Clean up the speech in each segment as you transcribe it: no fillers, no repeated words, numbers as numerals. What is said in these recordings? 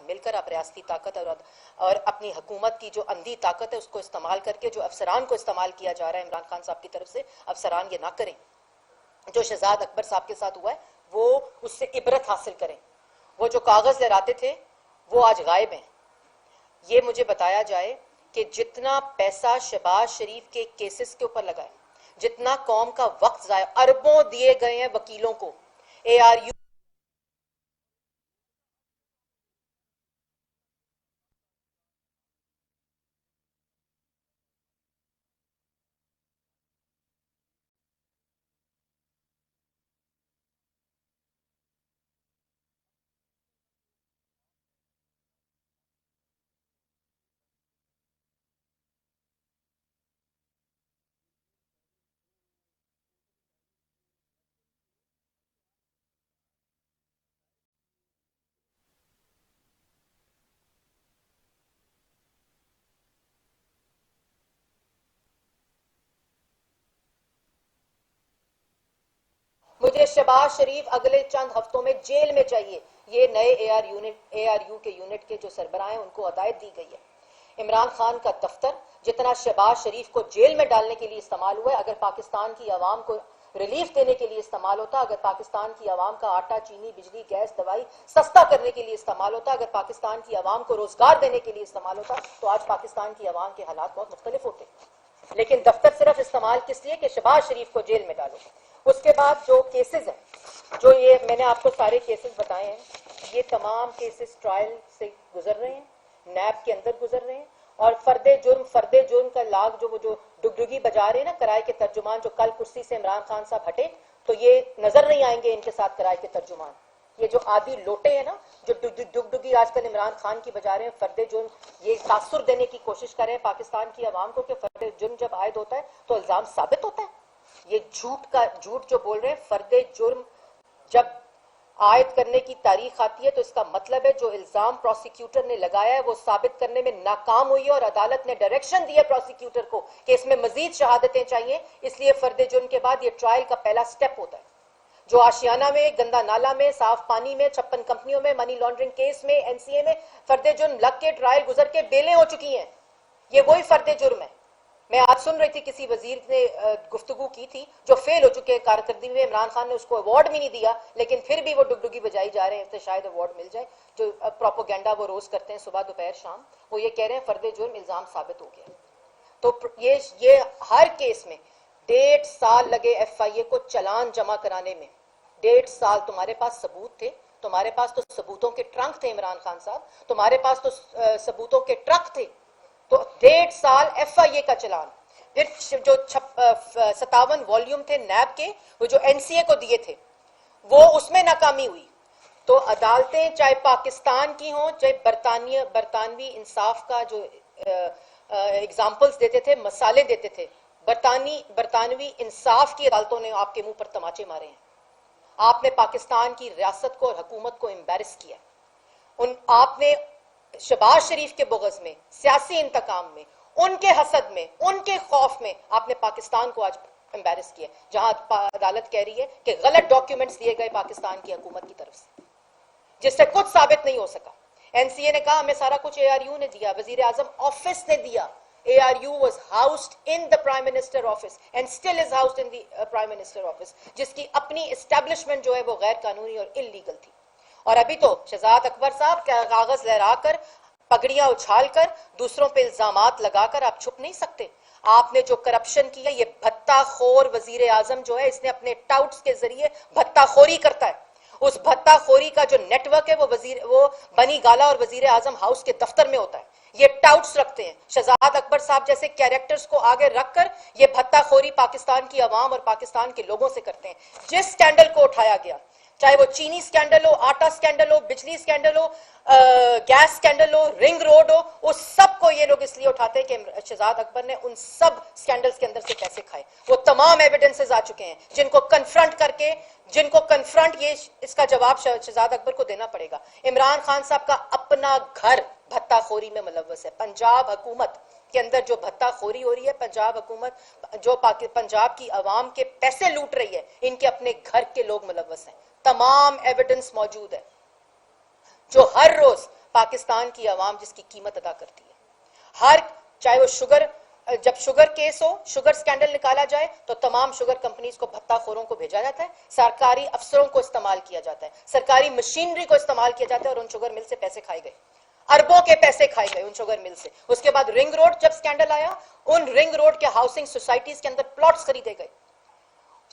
مل کر آپ ریاستی طاقت اور اپنی حکومت کی جو اندھی طاقت ہے اس کو استعمال کر کے جو افسران کو استعمال کیا جا رہا ہے عمران خان صاحب کی طرف سے، افسران یہ نہ کریں۔ جو شہزاد اکبر صاحب کے ساتھ ہوا ہے وہ اس سے عبرت حاصل کریں۔ وہ جو کاغذ لہراتے تھے وہ آج غائب ہیں۔ یہ مجھے بتایا جائے کہ جتنا پیسہ شہباز شریف کے کیسز کے اوپر لگا ہے، جتنا قوم کا وقت ضائع، اربوں دیے گئے ہیں وکیلوں کو، اے آر یو مجھے شہباز شریف اگلے چند ہفتوں میں جیل میں چاہیے۔ یہ نئے اے آر یو کے یونٹ کے جو سربراہ ہیں ان کو ہدایت دی گئی ہے۔ عمران خان کا دفتر جتنا شہباز شریف کو جیل میں ڈالنے کے لیے استعمال ہوا ہے، اگر پاکستان کی عوام کو ریلیف دینے کے لیے استعمال ہوتا، اگر پاکستان کی عوام کا آٹا، چینی، بجلی، گیس، دوائی سستا کرنے کے لیے استعمال ہوتا، اگر پاکستان کی عوام کو روزگار دینے کے لیے استعمال ہوتا، تو آج پاکستان کی عوام کے حالات بہت مختلف ہوتے۔ لیکن دفتر صرف استعمال کس لیے کہ شہباز شریف کو جیل میں ڈالو۔ اس کے بعد جو کیسز ہیں، جو یہ میں نے آپ کو سارے کیسز بتائے ہیں، یہ تمام کیسز ٹرائل سے گزر رہے ہیں، نیب کے اندر گزر رہے ہیں، اور فرد جرم کا لاگ جو وہ جو ڈگڈگی بجا رہے ہیں نا کرائے کے ترجمان، جو کل کرسی سے عمران خان صاحب ہٹے تو یہ نظر نہیں آئیں گے ان کے ساتھ کرائے کے ترجمان۔ یہ جو عادی لوٹے ہیں نا جو ڈگڈگی آج کل عمران خان کی بجا رہے ہیں، فرد جرم یہ تاثر دینے کی کوشش کر رہے ہیں پاکستان کی عوام کو کہ فرد جرم جب عائد ہوتا ہے تو الزام ثابت ہوتا ہے۔ یہ جھوٹ جو بول رہے ہیں، فرد جرم جب عائد کرنے کی تاریخ آتی ہے تو اس کا مطلب ہے جو الزام پروسیکیوٹر نے لگایا ہے وہ ثابت کرنے میں ناکام ہوئی ہے، اور عدالت نے ڈائریکشن دی ہے پروسیکیوٹر کو کہ اس میں مزید شہادتیں چاہیے، اس لیے فرد جرم کے بعد یہ ٹرائل کا پہلا سٹیپ ہوتا ہے۔ جو آشیانہ میں، گندا نالا میں، صاف پانی میں، 56 کمپنیوں میں، منی لانڈرنگ کیس میں، این سی اے میں فرد جرم لگ کے ٹرائل گزر کے بیلیں ہو چکی ہیں، یہ وہی فرد جرم ہے۔ میں آج سن رہی تھی کسی وزیر نے گفتگو کی تھی جو فیل ہو چکے کارکردگی میں، عمران خان نے اس کو ایوارڈ بھی نہیں دیا لیکن پھر بھی وہ ڈگڈگی بجائی جا رہے ہیں، اس سے شاید ایوارڈ مل جائے۔ جو پروپوگینڈا وہ روز کرتے ہیں صبح دوپہر شام، وہ یہ کہہ رہے ہیں فرد جرم الزام ثابت ہو گیا۔ تو یہ ہر کیس میں 1.5 سال لگے ایف آئی اے کو چلان جمع کرانے میں۔ 1.5 سال تمہارے پاس ثبوت تھے، تمہارے پاس تو ثبوتوں کے ٹرنک تھے عمران خان صاحب، تمہارے پاس تو ثبوتوں کے ٹرک تھے، تو 1.5 سال ایف آئی اے کا چلان۔ پھر جو 57 والیوم تھے نیب کے، وہ جو این سی اے کو دیے تھے، وہ اس میں ناکامی ہوئی۔ تو عدالتیں چاہے پاکستان کی ہوں چاہے برطانوی انصاف کا جو اگزامپلز دیتے تھے، مثالیں دیتے تھے، برطانوی انصاف کی عدالتوں نے آپ کے منہ پر تماچے مارے ہیں۔ آپ نے پاکستان کی ریاست کو اور حکومت کو امبیرس کیا ہے۔ آپ نے شہباز شریف کے بغض میں، سیاسی انتقام میں، ان کے حسد میں، ان کے خوف میں آپ نے پاکستان کو آج امبیرس کیا، جہاں عدالت کہہ رہی ہے کہ غلط ڈاکیومنٹس دیے گئے پاکستان کی حکومت کی طرف سے جس سے کچھ ثابت نہیں ہو سکا۔ این سی اے نے کہا ہمیں سارا کچھ اے آر یو نے دیا، وزیر اعظم آفس نے دیا۔ A R U was housed in the prime minister office and still is housed in the prime minister office, جس کی اپنی اسٹیبلشمنٹ جو ہے وہ غیر قانونی اور انلیگل تھی۔ اور ابھی تو شہزاد اکبر صاحب کاغذ لہرا کر، پگڑیاں اچھال کر، دوسروں پہ الزامات لگا کر آپ چھپ نہیں سکتے۔ آپ نے جو کرپشن کی ہے، یہ بھتہ خور وزیر اعظم جو ہے، اس نے اپنے ٹاؤٹس کے ذریعے بھتہ خوری کرتا ہے۔ اس بھتہ خوری کا جو نیٹ ورک ہے وہ بنی گالا اور وزیر اعظم ہاؤس کے دفتر میں ہوتا ہے۔ یہ ٹاؤٹس رکھتے ہیں شہزاد اکبر صاحب جیسے کیریکٹرز کو آگے رکھ کر، یہ بھتہ خوری پاکستان کی عوام اور پاکستان کے لوگوں سے کرتے ہیں۔ جس سکینڈل کو اٹھایا گیا، چاہے وہ چینی سکینڈل ہو، آٹا سکینڈل ہو، بجلی سکینڈل ہو، گیس سکینڈل ہو، رنگ روڈ ہو، اس سب کو یہ لوگ اس لیے اٹھاتے ہیں کہ شہزاد اکبر نے ان سب سکینڈلز کے اندر سے پیسے کھائے۔ وہ تمام ایویڈنسز آ چکے ہیں جن کو کنفرنٹ یہ اس کا جواب شہزاد اکبر کو دینا پڑے گا۔ عمران خان صاحب کا اپنا گھر بھتہ خوری میں ملوث ہے۔ پنجاب حکومت کے اندر جو بھتہ خوری ہو رہی ہے، پنجاب حکومت جو پنجاب کی عوام کے پیسے لوٹ رہی ہے، ان کے اپنے گھر کے لوگ ملوث ہیں۔ تمام ایویڈنس موجود ہے۔ جو ہر روز پاکستان کی عوام جس کی قیمت ادا کرتی ہے. چاہے وہ شوگر، جب شوگر کیس ہو، شوگر سکینڈل نکالا جائے تو تمام شوگر کمپنیز کو بھتہ خوروں کو بھیجا جاتا ہے، سرکاری افسروں کو استعمال کیا جاتا ہے، سرکاری مشینری کو استعمال کیا جاتا ہے، اور ان شوگر مل سے پیسے کھائے گئے، اربوں کے پیسے کھائے گئے ان شوگر مل سے. اس کے بعد رنگ روڈ جب سکینڈل آیا، ان رنگ روڈ کے ہاؤسنگ سوسائٹیز کے اندر پلاٹس خریدے گئے.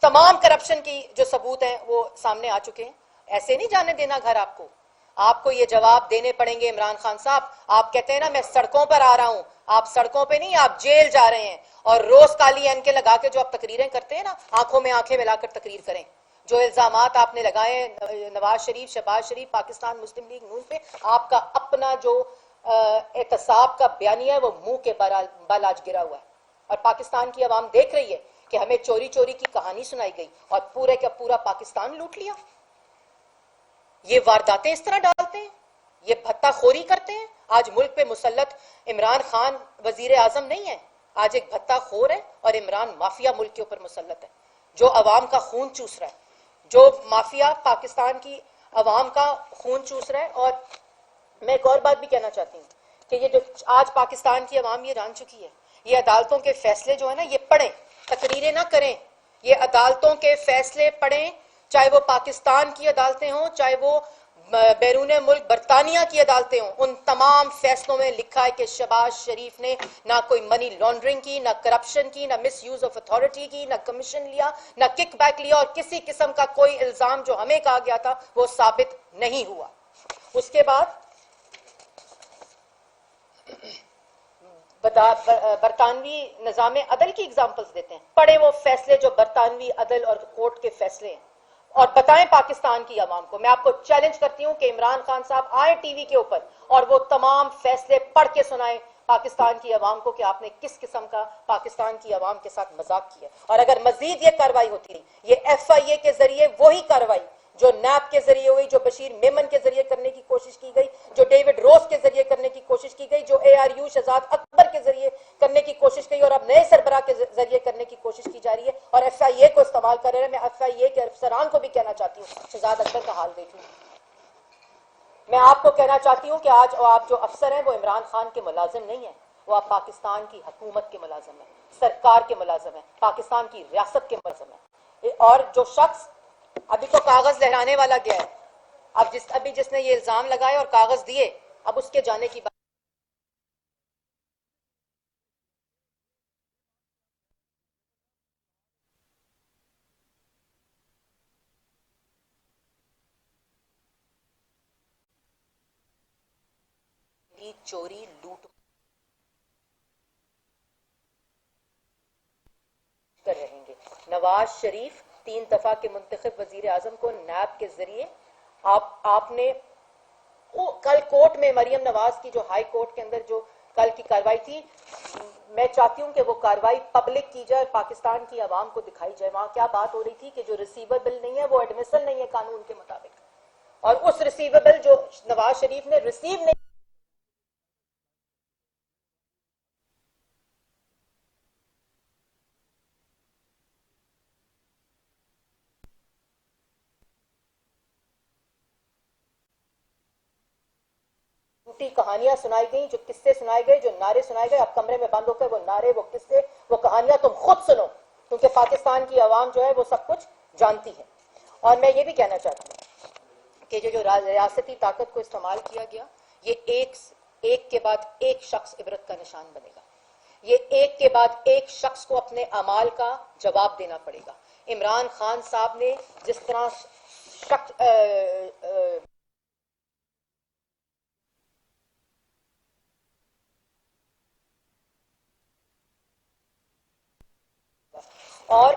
تمام کرپشن کی جو ثبوت ہیں وہ سامنے آ چکے ہیں. ایسے نہیں جانے دینا گھر آپ کو یہ جواب دینے پڑیں گے. عمران خان صاحب، آپ کہتے ہیں نا میں سڑکوں پر آ رہا ہوں، آپ سڑکوں پہ نہیں، آپ جیل جا رہے ہیں. اور روز کالی اینکیں لگا کے جو آپ تقریریں کرتے ہیں نا، آنکھوں میں آنکھیں ملا کر تقریر کریں. جو الزامات آپ نے لگائے نواز شریف، شہباز شریف، پاکستان مسلم لیگ نون پہ، آپ کا اپنا جو احتساب کا بیانیہ ہے وہ منہ کے بل آج گرا ہوا ہے. اور پاکستان کی عوام دیکھ رہی ہے کہ ہمیں چوری چوری کی کہانی سنائی گئی اور پورے کا پورا پاکستان لوٹ لیا. یہ وارداتیں اس طرح ڈالتے ہیں، یہ بھتہ خوری کرتے ہیں. آج ملک پہ مسلط عمران خان وزیر اعظم نہیں ہے، آج ایک بھتہ خور ہے، اور عمران مافیا ملک کے اوپر مسلط ہے جو عوام کا خون چوس رہا ہے، جو مافیا پاکستان کی عوام کا خون چوس رہا ہے. اور میں ایک اور بات بھی کہنا چاہتی ہوں کہ یہ جو آج پاکستان کی عوام یہ جان چکی ہے، یہ عدالتوں کے فیصلے جو ہیں نا، یہ پڑھیں، تقریریں نہ کریں. یہ عدالتوں کے فیصلے پڑھیں، چاہے وہ پاکستان کی عدالتیں ہوں، چاہے وہ بیرون ملک برطانیہ کی عدالتیں ہوں. ان تمام فیصلوں میں لکھا ہے کہ شہباز شریف نے نہ کوئی منی لانڈرنگ کی، نہ کرپشن کی، نہ مس یوز آف اتھارٹی کی، نہ کمیشن لیا، نہ کک بیک لیا، اور کسی قسم کا کوئی الزام جو ہمیں کہا گیا تھا وہ ثابت نہیں ہوا. اس کے بعد برطانوی نظام عدل کی اگزامپلس دیتے ہیں. پڑھیں وہ فیصلے جو برطانوی عدل اور کورٹ کے فیصلے ہیں، اور بتائیں پاکستان کی عوام کو. میں آپ کو چیلنج کرتی ہوں کہ عمران خان صاحب آئیں ٹی وی کے اوپر اور وہ تمام فیصلے پڑھ کے سنائیں پاکستان کی عوام کو کہ آپ نے کس قسم کا پاکستان کی عوام کے ساتھ مذاق کیا. اور اگر مزید یہ کاروائی ہوتی رہی، یہ ایف آئی اے کے ذریعے وہی کاروائی جو نیب کے ذریعے ہوئی، جو بشیر میمن کے ذریعے کرنے کی کوشش کی گئی، جو ڈیوڈ روز کے ذریعے کرنے کی کوشش کی گئی، جو اے آر یو شہزاد اکبر کے ذریعے کرنے کی کوشش کی، اور اب نئے سربراہ کے ذریعے کرنے کی کوشش کی جا رہی ہے، اور ایف آئی اے کو استعمال کر رہے ہیں. میں ایف آئی اے کے افسران کو بھی کہنا چاہتی ہوں، شہزاد اکبر کا حال دیکھ لوں. میں آپ کو کہنا چاہتی ہوں کہ آج آپ جو افسر ہیں وہ عمران خان کے ملازم نہیں ہیں، وہ آپ پاکستان کی حکومت کے ملازم ہیں، سرکار کے ملازم ہیں، پاکستان کی ریاست کے ملازم ہیں. اور جو شخص ابھی تو کاغذ لہرانے والا گیا ہے، ابھی جس نے یہ الزام لگائے اور کاغذ دیے، اب اس کے جانے کی بات چوری لوٹ کر رہیں گے. نواز شریف 3 دفعہ کے منتخب وزیر اعظم کو نیب کے ذریعے آپ نے کل کورٹ میں مریم نواز کی جو ہائی کورٹ کے اندر جو کل کی کاروائی تھی، میں چاہتی ہوں کہ وہ کاروائی پبلک کی جائے، پاکستان کی عوام کو دکھائی جائے. وہاں کیا بات ہو رہی تھی کہ جو ریسیویبل نہیں ہے وہ ایڈمیسل نہیں ہے قانون کے مطابق، اور اس ریسیویبل جو نواز شریف نے ریسیو نہیں جھوٹی کہانیاں سنائی گئیں، جو قصے سنائے گئے، جو نعرے سنائے گئے، آپ کمرے میں بند ہو کر وہ نعرے، وہ قصے، وہ کہانیاں تم خود سنو، کیونکہ پاکستان کی عوام جو ہے وہ سب کچھ جانتی ہے. اور میں یہ بھی کہنا چاہتی ہوں کہ جو ریاستی طاقت کو استعمال کیا گیا، یہ ایک کے بعد ایک شخص عبرت کا نشان بنے گا. یہ ایک کے بعد ایک شخص کو اپنے اعمال کا جواب دینا پڑے گا. عمران خان صاحب نے جس طرح اور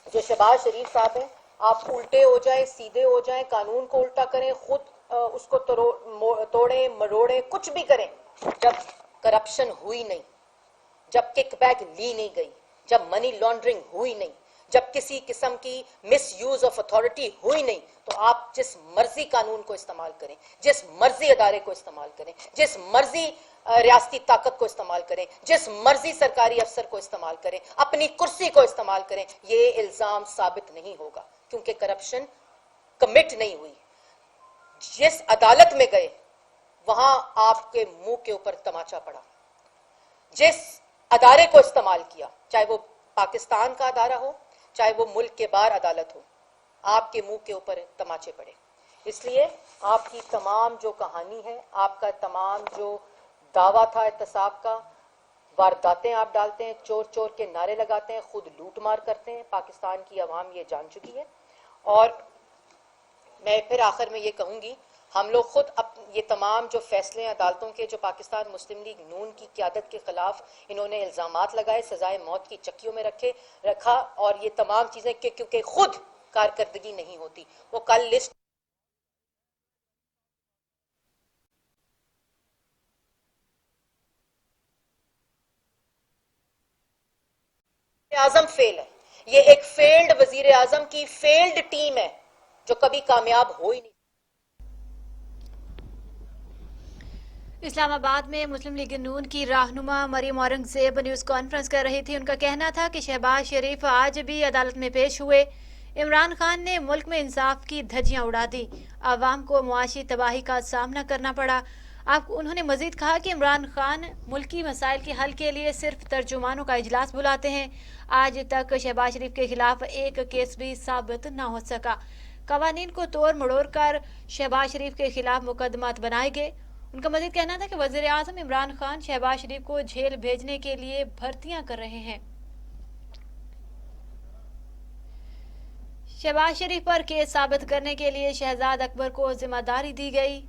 جو شہباز شریف صاحب ہیں، آپ الٹے ہو جائیں، سیدھے ہو جائیں، قانون کو الٹا کریں، خود اس کو توڑیں مروڑیں، کچھ بھی کریں، جب کرپشن ہوئی نہیں، جب کک بیک لی نہیں گئی، جب منی لانڈرنگ ہوئی نہیں، جب کسی قسم کی مس یوز آف اتھارٹی ہوئی نہیں، تو آپ جس مرضی قانون کو استعمال کریں، جس مرضی ادارے کو استعمال کریں، جس مرضی ریاستی طاقت کو استعمال کریں، جس مرضی سرکاری افسر کو استعمال کریں، اپنی کرسی کو استعمال کریں، یہ الزام ثابت نہیں ہوگا، کیونکہ کرپشن کمٹ نہیں ہوئی. جس عدالت میں گئے وہاں آپ کے منہ کے اوپر تماچا پڑا. جس ادارے کو استعمال کیا, چاہے وہ پاکستان کا ادارہ ہو, چاہے وہ ملک کے باہر عدالت ہو, آپ کے منہ کے اوپر تماچے پڑے. اس لیے آپ کی تمام جو کہانی ہے, آپ کا تمام جو دعویٰ تھا احتساب کا, وارداتیں آپ ڈالتے ہیں, چور چور کے نعرے لگاتے ہیں, خود لوٹ مار کرتے ہیں, پاکستان کی عوام یہ جان چکی ہے. اور میں پھر آخر میں یہ کہوں گی, ہم لوگ خود یہ تمام جو فیصلے ہیں عدالتوں کے, جو پاکستان مسلم لیگ نون کی قیادت کے خلاف انہوں نے الزامات لگائے, سزائے موت کی چکیوں میں رکھا, اور یہ تمام چیزیں کیونکہ خود کارکردگی نہیں ہوتی. وہ کل لسٹ اعظم فیل ہے, یہ ایک فیلڈ وزیر اعظم کی فیلڈ ٹیم ہے جو کبھی کامیاب ہو ہی نہیں. اسلام آباد میں مسلم لیگ نون کی رہنما مریم اورنگزیب نیوز کانفرنس کر رہی تھی. ان کا کہنا تھا کہ شہباز شریف آج بھی عدالت میں پیش ہوئے. عمران خان نے ملک میں انصاف کی دھجیاں اڑا دی, عوام کو معاشی تباہی کا سامنا کرنا پڑا. انہوں نے مزید کہا کہ عمران خان ملکی مسائل کے حل کے لیے صرف ترجمانوں کا اجلاس بلاتے ہیں. آج تک شہباز شریف کے خلاف ایک کیس بھی ثابت نہ ہو سکا. قوانین کو توڑ مڑوڑ کر شہباز شریف کے خلاف مقدمات بنائے گئے. ان کا مزید کہنا تھا کہ وزیر اعظم عمران خان شہباز شریف کو جیل بھیجنے کے لیے بھرتیاں کر رہے ہیں. شہباز شریف پر کیس ثابت کرنے کے لیے شہزاد اکبر کو ذمہ داری دی گئی.